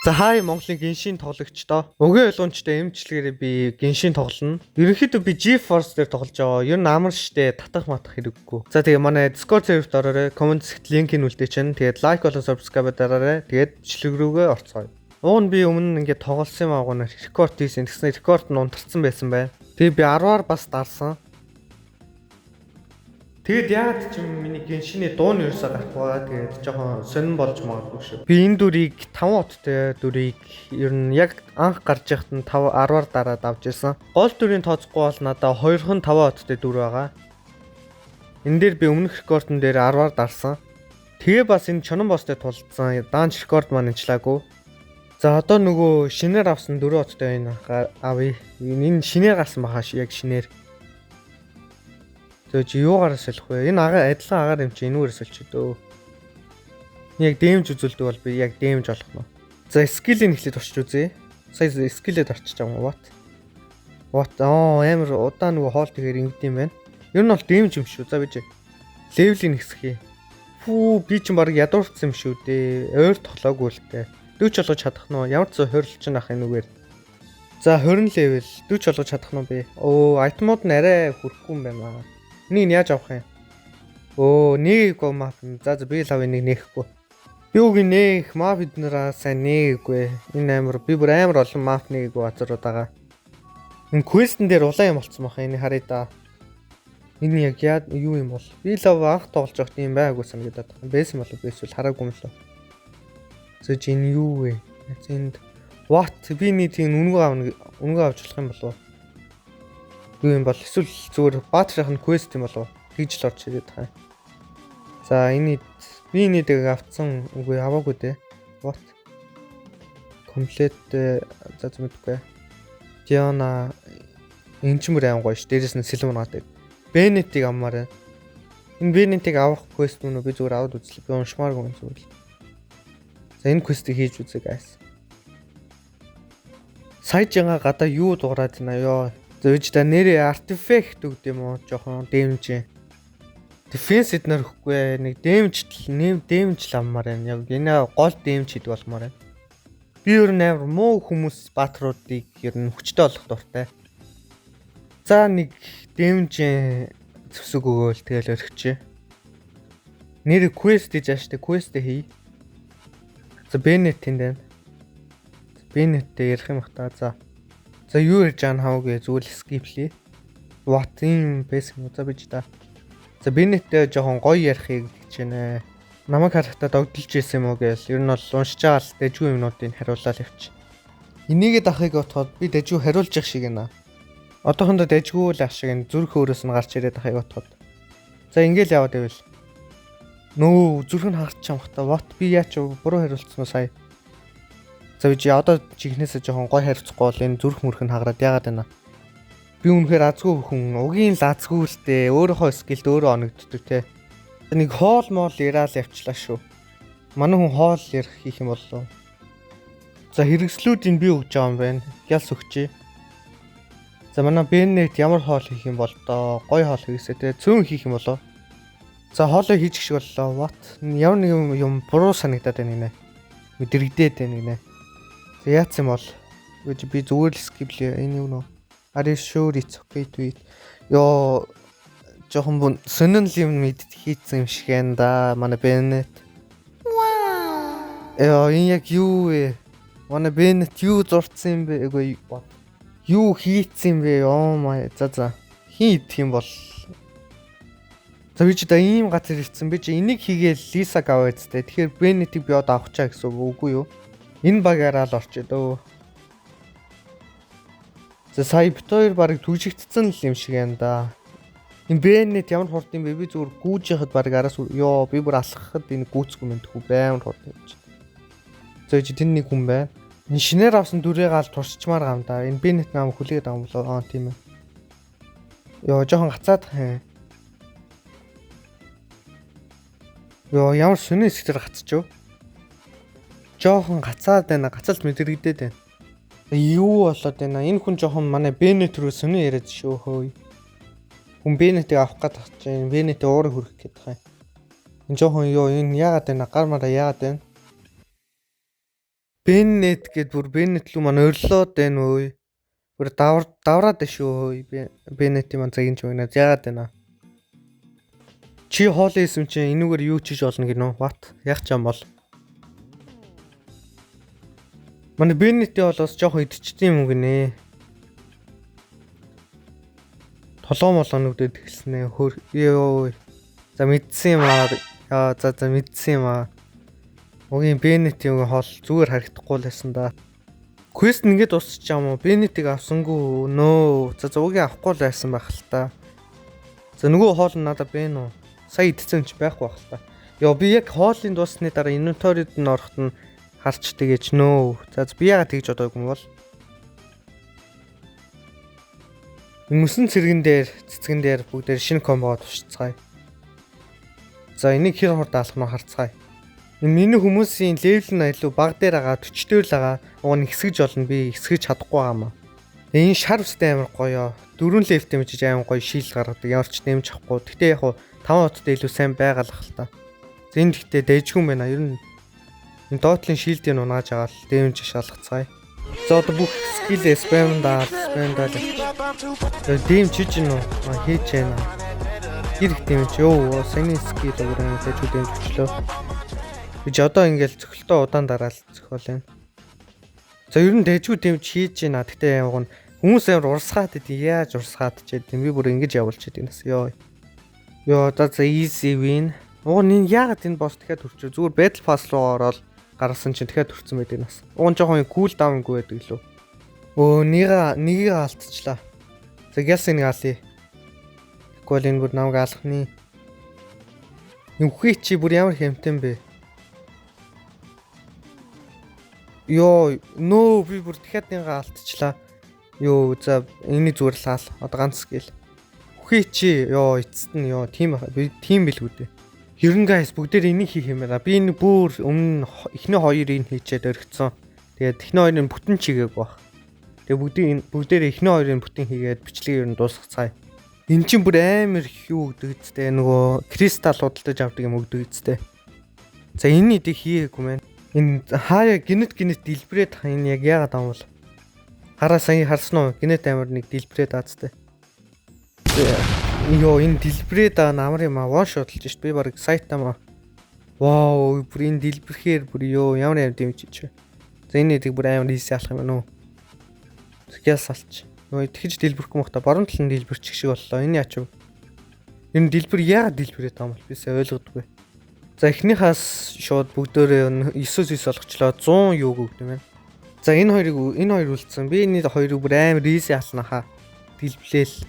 За хай Монголын гиншийн тоглогчдоо. Өгийн ойлгомжтой эмчилгээрээ би гиншийн тоглоно. Ерөнхийдөө би GeForce дээр тоглож байгаа. Ер нь амар штэ татах матах хэрэггүй. За тэгээ манай Discord server-т ороорой. Comment section линкийг үлдээч чинь. Тэгээд like болон subscribe дараарай. Тэгээд бичлэг рүүгээ орцгоё. Уг нь би өмнө ингээд тоглосон юм аагүй нэр рекорд хийсэн. Тэгснэ рекорд нь унтарсан байсан байна. Тэгээ би 10-аар бас дарсан. Тэгэд яагаад ч юм миний гиншиний дууны ерөөсөө гарахгүй. Тэгээд жоохон сонирн болж магадгүй шүү. Би энэ дүрийг 5 оттой дүрийг ер нь яг анх гарч яхад нь 10-аар дараад авч ирсэн. Гол дүрийн тооцохгүй бол надаа 2хан 5 оттой дүр байгаа. Энэ дээр би өмнөх рекордн дээр 10-аар дарсан. Тэгээ бас энэ чонон бостой тулдсан. Даанч рекорд маань инчлаагүй. За одоо нөгөө шинээр авсан 4 оттой энэ авъя. Энэ шинээр гарсан баха яг шинээр. Тэгэж юугаар солих вэ? Энэ адилхан агаар юм чи энүүгээр солих дөө. Яг дэмж үзүүлдэг бол би яг дэмж болох нь. За скилийг эхлээд орчиж үзье. Сая скилээд орчиж байгаа юм what амар удаа нөгөө хоол тэгэхээр ингэдэм юм байна. Ер нь бол дэмж юм шүү. За бич левелийг нэгсгий. Фүү би ч баг ядуурцсан юм шүү дээ. Ойр тоглоогүй л дээ. 40 болгож чадах нь ямар ч хөрөлч нах энүүгээр. За 20 левел 40 болгож чадах нь би. Айтмууд нь арай хүрхгүй юм байна. Энийг яаж авах юм? Нээггүй мап. За би л авъя нэг нээхгүй. Би үгүй нээх мап эднэраа сайн нээгүй. Энэ амар би бүр амар олон мап нээгүй газрууд байгаа. Энэ квестэн дээр улаан юм болцсон баха. Энийг харъя да. Энэ яг юу юм бол? Би л анх тоглож байхад юм байгаагүй санагдаад байна. Бэсэн болов бэсвэл хараагүй юм лөө. За энэ юу вэ? Энд what би нэг тийм үнэгүй авч болох юм болов? Юу юм бол эсвэл зүгээр баатрах нь квест юм болов? Тэгж л орж ирээд байгаа. За энэ би энийг авцсан үгүй аваагүй дээ. What? Complete за зүмэдгүй. Диана энэ ч мөр аим гоё ш. Дээрээс нь сэлэм унаадаг. Бенетиг аммаар. Энэ Бенетиг авах квест мөн би зүгээр аваад үзлээ. Би уншмааргүй юм зүгээр. За энэ квестийг хийж үзье guys. Сайжгаа гадаа юу дуурайд байна ёо. Зөвж та нэрээ артефакт өгд юм уу? Жохон дэмж. Дефенс эднэр хөхгүй нэг дэмж ламмаар байна. Яг энэ гол дэмж хийдэг болмоор байна. Би ер нь амар муу хүмүүс баатруудыг ер нь хүчтэй болох дуртай. За нэг дэмж зөсөг өгөөл тэгэл өргөчээ. Нэр квест хийж ааштай квест хий. За Бенет тэнд байна. Бенеттэй ярих юм хта за. За юу ярьж байгаа хаваагүй зүгээр скиплээ. What юм бэсэг за бич та. За Бенеттэй жоохон гоё ярихыг гэж байна. Намайг харахтаа догдолж ирсэн юм уу гээл. Ер нь бол уншиж байгаа л дэжгүй юмнуудыг хариулаад явчих. Энийгээ дахыг отоход би дэжгүй хариулж явах шиг байна. Одоохондоо дэжгүй л ах шиг энэ зүрх өөрөөс нь гарч ирээд дахыг отоход. За ингээл яваад байвал. Нөө зүрх нь харч чамхтаа what би яач буруу хариулсан уу сая. За би одоо жигнэсээ жоохон гой харьцахгүй бол энэ зүрх мөрх нь хагараад яагаад байна. Би үнэхээр азгүй хүн угийн л азгүй л дээ. Өөрийнхөө скилд өөрөө оногддог те. Нэг хоол моол яриад явчлаа шүү. Манай хүн хоол ярих хийх юм болов. За хэрэгслүүдийг би өгж байгаа юм байна. Ялс өгчээ. За манай Беннет ямар хоол хийх юм бол доо гой хоол хийсэ те. Цөөн хийх юм болов. За хоолоо хийчих шиг боллоо. What? Ямар нэг юм буруу санагдаад байна нэ. Мэдэрэгдээд байна нэ. Яац юм бол би зүгээр л скиплээ энэ юу нөө are you sure it's okay to eat ёо жоохон сонин л юм мэд хийцэн юм шиг байна да манай Бенет энэ яг юу вэ манай Бенет юу зурцсан юм бэ эгүй юу хийцэн юм бэ за хин идэх юм бол за би ч да ийм газар ирсэн би чи энийг хийгээл Лисаг аваа зү тэгэхээр Бенетийг би одоо авахчаа гэсэн үгүй юу. Энэ багаараа л орчоо дөө. За сая бит хоёр баг түжигдсэн л юм шиг байна да. Энэ Бенет ямар хурд юм бэ? Би зүгээр гүүж яхад баг араас ёо би бүр алхахад энэ гүүцгүй мэдхгүй амар хурд юм чи. За чи тэн нэг хүн байна. Энэ шинээр авсан дүрээ гал туршчмаар гам да. Энэ Бенет нам хүлээгээд байгаа юм болоо тийм ээ. Ёо жоохон гацаад ёо ямар сүнэ хэсгээр гацчихв. Жоохон гацаад байна. Гацалт мэдэрэгдээд байна. Юу болоод байна? Энэ хүн жоохон манай Бенет рүү сүнэ яриад шүү хөөе. Хүн Бенетийг авах гэж тахж байна. Бенетээ уурыг хүрэх гээд байгаа юм. Энэ жоохон ёо энэ яагаад байна? Гар мараа яагаад байна? Bennett гэдэг бүр Bennett лүү маань өрлөөд байна өө. Бүр давраад шүү. Bennett-ийн маань загинж байна. Яагаад байна? Чи хоолын эсэм чинь энүүгээр юу чиж болно гинөө? What? Яг ч юм бол. Манай Bennett-ийн болоос жоохон идчихсэн юм гинэ. Толоо молоонуудад эхэлсэн ээ. Ёо. За мэдсэн юм аа. За мэдсэн юм аа. Угийн Bennett-ийн хоол зүгээр харагдахгүй л байсан да. Quest ингээд дуусчих юм уу? Bennett-ийг авсангүй нөө. За угийн авахгүй л байсан байх л та. За нөгөө хоол нь надад байна уу? Сая идсэн ч байхгүй байх л та. Ёо би яг хоолын дуусны дараа inventory-д нь ороход нь харч тэгэж нөө. За би яагаад тэгж бодоогүй юм бол? Мөсөн цэцгэн дээр бүгдээр шинэ комбо тушцгаая. За энийг хэр хурд даалах нь харцгаая. Миний хүмүүсийн левел нь илүү баг дээр байгаа 40 дээр л байгаа. Уг нь хэсгэж болно би хэсгэж чадахгүй байгаа маа. Энэ шар үстэй амар гоё. 4 левелтэй мэж амар гоё шил гаргадаг. Ямар ч нэмж авахгүй. Гэтэ яг 5 хоттой илүү сайн байгалах л та. Зэн гэхдээ дэжгүй юм байна. Ер нь энэ доотлын шилдийг унааж байгаа л дэмж шалгацгаая. За одоо бүх скил спам даа. Дэмж чиж нөө хийж яана. Ирэх дэмж ёо саний скил өгөрөө дэжгүй дэмж өчлөө. Би ч одоо ингээл цохилтоо удаан дараал зөхөөл байна. За ер нь дэжгүй дэмж хийж байна. Гэтэ яг нь хүмүүс амар урсгаад идэв. Яаж урсгаад ч гэдэм би бүр ингэж явуулчихад гинэс. Ёо за easy win. Уг нь яагаад энэ босс дахиад төрчөө зүгээр battle pass руу ороод гаргасан чинь дахиад төрсөн байд энэ бас. Уг нь жоохон cool down-гүй байдаг лөө. Нэгийг алдчихлаа. За гялс энийг алъя. Тэгвэл энэ бүр намайг алхахны. Нүхий чи бүр ямар хэмтэн бэ? Ёо нөө би бүр дахиад нэгээ алдчихлаа. Ёо за энийг зүгээр л аал. Одоо ганц скил. Үхий чи ёо эцэст нь ёо тийм би тийм билгүү дээ. Ер нь guys бүгдээр энийг хийх юм байна. Би энэ бүр өмнө эхний хоёрыг хийчээд өргөцсөн. Тэгээд эхний хоёрыг бүтэн чигээг баг. Тэгээд бүгдээр эхний хоёрыг бүтэн хийгээд бичлэг ер нь дуусгацгаая. Эн чинь бүр амар юу гэдэг үстэй нөгөө кристалл худалдаж авдаг юм өгдөг үстэй. За энэ идэх хийгээгүй мэн. Энэ хаяа гинэт дэлбрээд энэ яг яагаад ам бол. Хараа сая харсан уу? Гинэт амар нэг дэлбрээд аацтай. Йоо энэ дэлбрээд амар юм аа вон шотлж шít би баг сайтаа. Вау бүр энэ дэлбэрхээр бүр ёо ямар юм дэмжиж. За энэ нэг бүр амар хийсээ алах юм байна уу? Скил салч. Нөө тэгж дэлбэрэхгүй мохта баруун талын дэлбэрчих шиг боллоо. Энэ яач вэ? Энэ дэлбэр яагаад дэлбэрээд байгаа юм бол бисээ ойлгодгүй. За эхнийхээс шууд бүгдөө 9-9 болгочлоо 100 юу гэгд юм байна. За энэ хоёр үлдсэн. Би энэ хоёрыг бүр амар хийсээ алснахаа. Дэлблээл.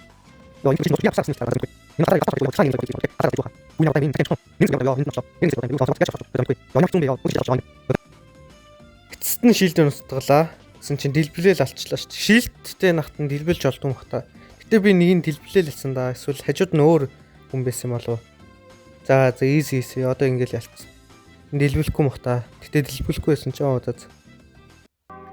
Эцэст нь шилдэн устгалаа. Гэсэн чинь дэлбэлэл алчлаа шүү дээ. Шилдтэй нахтан дэлбэлж олдсон бах та. Гэтэ би нэг нь дэлбэлэл хэлсэн да. Эсвэл хажууд нь өөр хүн байсан болов. За easy одоо ингээл ялцсан. Дэлбэлэхгүй бах та. Гэтэ дэлбэлэхгүй байсан ч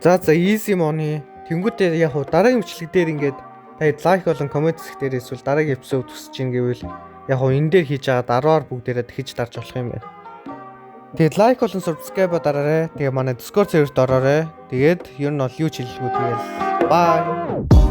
за easy money. Тэнгүүдээ яг дараагийн бичлэг дээр ингээд та лайк болон коммент хэсэг дээр эсвэл дараагийн эпизод төсөж ийн гэвэл яг энэ дээр хийж байгаа 10-аар бүгдээрээ дахиж дарж болох юм байна. Тэгээд лайк болон subscribe дараарай. Тэгээ манай Discord серверт ороорой. Тэгээд ер нь бол юу ч хэлэлгүй тэгээд bye.